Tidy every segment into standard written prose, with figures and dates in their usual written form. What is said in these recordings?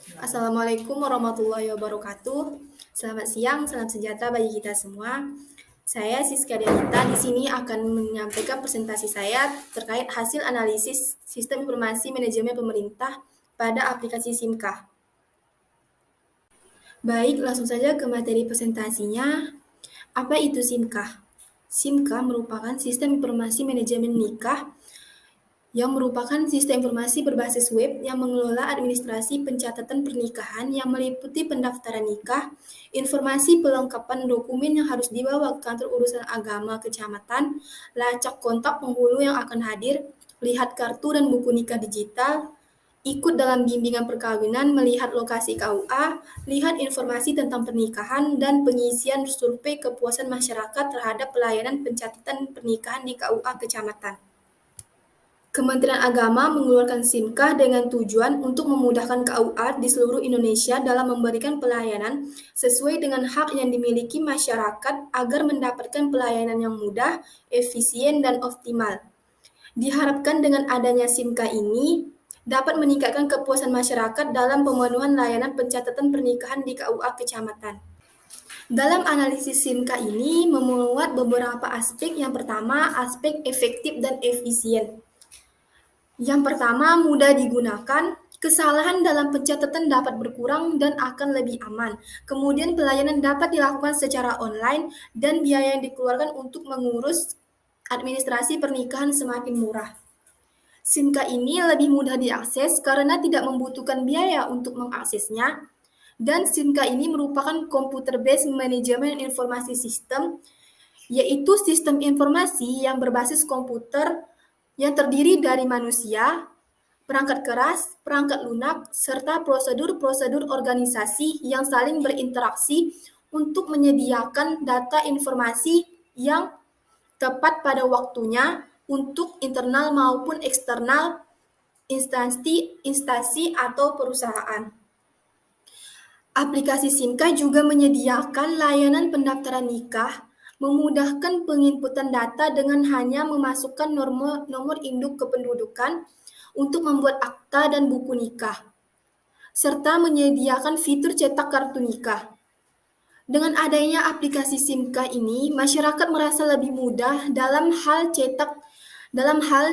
Assalamualaikum warahmatullahi wabarakatuh. Selamat siang, salam sejahtera bagi kita semua. Saya Siska Delita di sini akan menyampaikan presentasi saya terkait hasil analisis Sistem Informasi Manajemen Pemerintah pada aplikasi SIMKA. Baik, langsung saja ke materi presentasinya. Apa itu SIMKA? SIMKA merupakan Sistem Informasi Manajemen Nikah yang merupakan sistem informasi berbasis web yang mengelola administrasi pencatatan pernikahan yang meliputi pendaftaran nikah, informasi pelengkapan dokumen yang harus dibawa ke kantor urusan agama kecamatan, lacak kontak penghulu yang akan hadir, lihat kartu dan buku nikah digital, ikut dalam bimbingan perkawinan, melihat lokasi KUA, lihat informasi tentang pernikahan, dan pengisian survei kepuasan masyarakat terhadap pelayanan pencatatan pernikahan di KUA kecamatan. Kementerian Agama mengeluarkan SIMKA dengan tujuan untuk memudahkan KUA di seluruh Indonesia dalam memberikan pelayanan sesuai dengan hak yang dimiliki masyarakat agar mendapatkan pelayanan yang mudah, efisien, dan optimal. Diharapkan dengan adanya SIMKA ini dapat meningkatkan kepuasan masyarakat dalam pemenuhan layanan pencatatan pernikahan di KUA kecamatan. Dalam analisis SIMKA ini memuat beberapa aspek. Yang pertama, aspek efektif dan efisien. Yang pertama, mudah digunakan, kesalahan dalam pencatatan dapat berkurang dan akan lebih aman. Kemudian pelayanan dapat dilakukan secara online dan biaya yang dikeluarkan untuk mengurus administrasi pernikahan semakin murah. SIMKA ini lebih mudah diakses karena tidak membutuhkan biaya untuk mengaksesnya. Dan SIMKA ini merupakan computer-based management informasi system, yaitu sistem informasi yang berbasis komputer yang terdiri dari manusia, perangkat keras, perangkat lunak, serta prosedur-prosedur organisasi yang saling berinteraksi untuk menyediakan data informasi yang tepat pada waktunya untuk internal maupun eksternal instansi atau perusahaan. Aplikasi SIMKA juga menyediakan layanan pendaftaran nikah, memudahkan penginputan data dengan hanya memasukkan nomor induk kependudukan untuk membuat akta dan buku nikah, serta menyediakan fitur cetak kartu nikah. Dengan adanya aplikasi SIMKA ini, masyarakat merasa lebih mudah dalam hal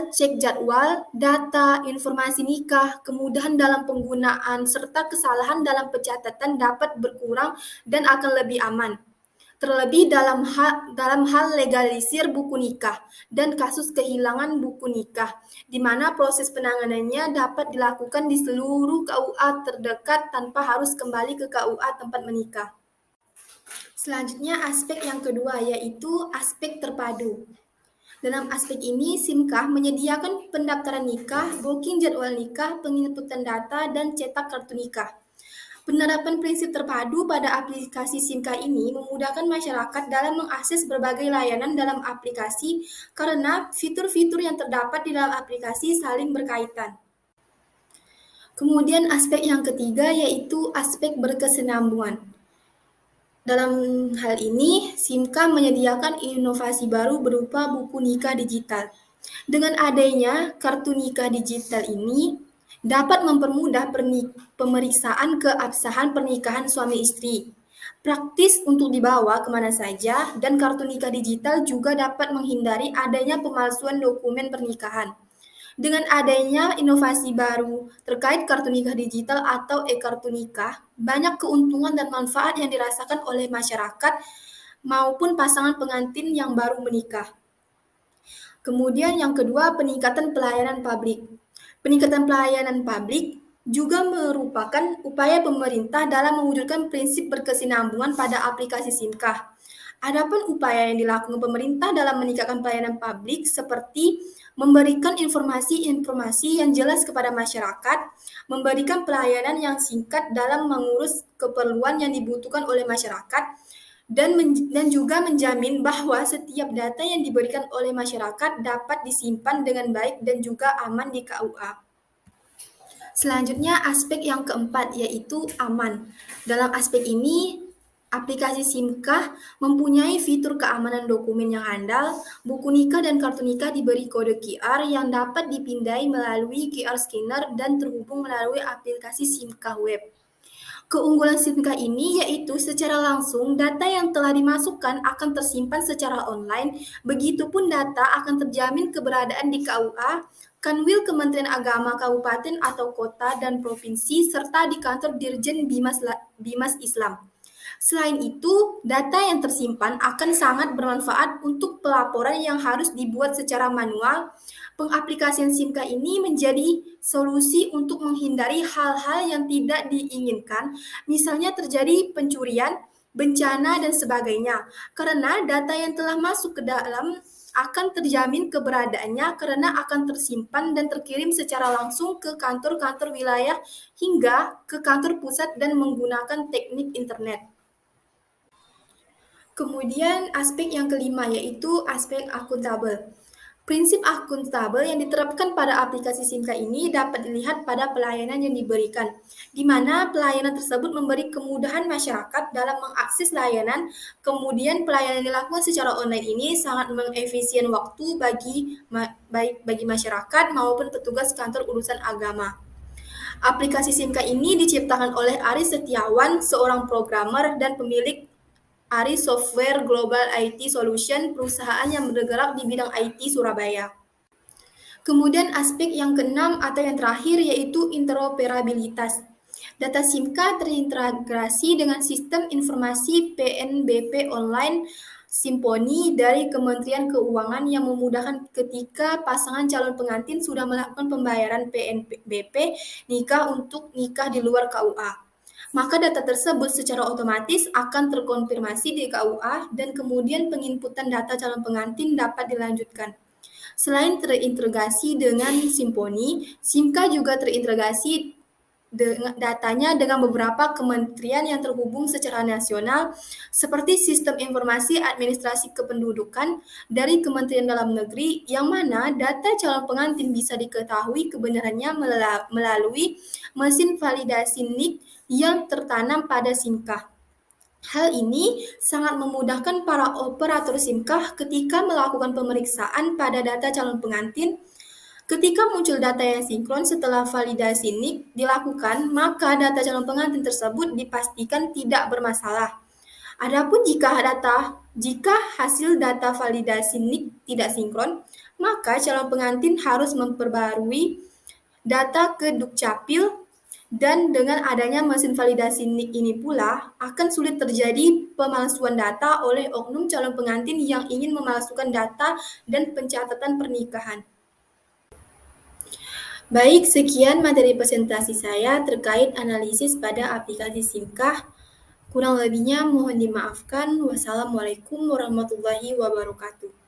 cek jadwal, data, informasi nikah, kemudahan dalam penggunaan, serta kesalahan dalam pencatatan dapat berkurang dan akan lebih aman. Terlebih dalam hal legalisir buku nikah dan kasus kehilangan buku nikah, di mana proses penanganannya dapat dilakukan di seluruh KUA terdekat tanpa harus kembali ke KUA tempat menikah. Selanjutnya aspek yang kedua yaitu aspek terpadu. Dalam aspek ini, SIMKA menyediakan pendaftaran nikah, booking jadwal nikah, penginputan data, dan cetak kartu nikah. Penerapan prinsip terpadu pada aplikasi SIMKA ini memudahkan masyarakat dalam mengakses berbagai layanan dalam aplikasi karena fitur-fitur yang terdapat di dalam aplikasi saling berkaitan. Kemudian aspek yang ketiga yaitu aspek berkesinambungan. Dalam hal ini, SIMKA menyediakan inovasi baru berupa buku nikah digital. Dengan adanya kartu nikah digital ini, dapat mempermudah pemeriksaan keabsahan pernikahan suami istri. Praktis untuk dibawa kemana saja, dan kartu nikah digital juga dapat menghindari adanya pemalsuan dokumen pernikahan. Dengan adanya inovasi baru terkait kartu nikah digital atau e-kartu nikah, banyak keuntungan dan manfaat yang dirasakan oleh masyarakat maupun pasangan pengantin yang baru menikah. Kemudian yang kedua, peningkatan pelayanan publik. Peningkatan pelayanan publik juga merupakan upaya pemerintah dalam mewujudkan prinsip berkesinambungan pada aplikasi SIMKA. Adapun upaya yang dilakukan pemerintah dalam meningkatkan pelayanan publik seperti memberikan informasi-informasi yang jelas kepada masyarakat, memberikan pelayanan yang singkat dalam mengurus keperluan yang dibutuhkan oleh masyarakat, dan juga menjamin bahwa setiap data yang diberikan oleh masyarakat dapat disimpan dengan baik dan juga aman di KUA. Selanjutnya aspek yang keempat yaitu aman. Dalam aspek ini, Aplikasi SIMKah mempunyai fitur keamanan dokumen yang handal. Buku nikah dan kartu nikah diberi kode QR yang dapat dipindai melalui QR scanner dan terhubung melalui aplikasi SIMKah web. Keunggulan SIMKah ini yaitu secara langsung data yang telah dimasukkan akan tersimpan secara online, begitupun data akan terjamin keberadaan di KUA, Kanwil Kementerian Agama Kabupaten atau Kota dan Provinsi, serta di kantor Dirjen Bimas Islam. Selain itu, data yang tersimpan akan sangat bermanfaat untuk pelaporan yang harus dibuat secara manual. Pengaplikasian SIMKah ini menjadi solusi untuk menghindari hal-hal yang tidak diinginkan, misalnya terjadi pencurian, bencana, dan sebagainya. Karena data yang telah masuk ke dalam akan terjamin keberadaannya karena akan tersimpan dan terkirim secara langsung ke kantor-kantor wilayah hingga ke kantor pusat dan menggunakan teknik internet. Kemudian aspek yang kelima yaitu aspek akuntabel. Prinsip akuntabel yang diterapkan pada aplikasi SIMKah ini dapat dilihat pada pelayanan yang diberikan, di mana pelayanan tersebut memberi kemudahan masyarakat dalam mengakses layanan, kemudian pelayanan yang dilakukan secara online ini sangat mengefisien waktu baik bagi masyarakat maupun petugas kantor urusan agama. Aplikasi SIMKah ini diciptakan oleh Aris Setiawan, seorang programmer dan pemilik Aris Software Global IT Solution, perusahaan yang bergerak di bidang IT Surabaya. Kemudian aspek yang keenam atau yang terakhir yaitu interoperabilitas. Data SIMKah terintegrasi dengan sistem informasi PNBP online Simponi dari Kementerian Keuangan yang memudahkan ketika pasangan calon pengantin sudah melakukan pembayaran PNBP nikah untuk nikah di luar KUA. Maka data tersebut secara otomatis akan terkonfirmasi di KUA dan kemudian penginputan data calon pengantin dapat dilanjutkan. Selain terintegrasi dengan Simponi, SIMKah juga terintegrasi datanya dengan beberapa kementerian yang terhubung secara nasional seperti Sistem Informasi Administrasi Kependudukan dari Kementerian Dalam Negeri yang mana data calon pengantin bisa diketahui kebenarannya melalui mesin validasi NIK yang tertanam pada SIMKah. Hal ini sangat memudahkan para operator SIMKah ketika melakukan pemeriksaan pada data calon pengantin. Ketika muncul data yang sinkron setelah validasi NIK dilakukan, maka data calon pengantin tersebut dipastikan tidak bermasalah. Adapun jika hasil data validasi NIK tidak sinkron, maka calon pengantin harus memperbarui data ke Dukcapil dan dengan adanya mesin validasi NIK ini pula akan sulit terjadi pemalsuan data oleh oknum calon pengantin yang ingin memalsukan data dan pencatatan pernikahan. Baik, sekian materi presentasi saya terkait analisis pada aplikasi SIMKah. Kurang lebihnya mohon dimaafkan. Wassalamualaikum warahmatullahi wabarakatuh.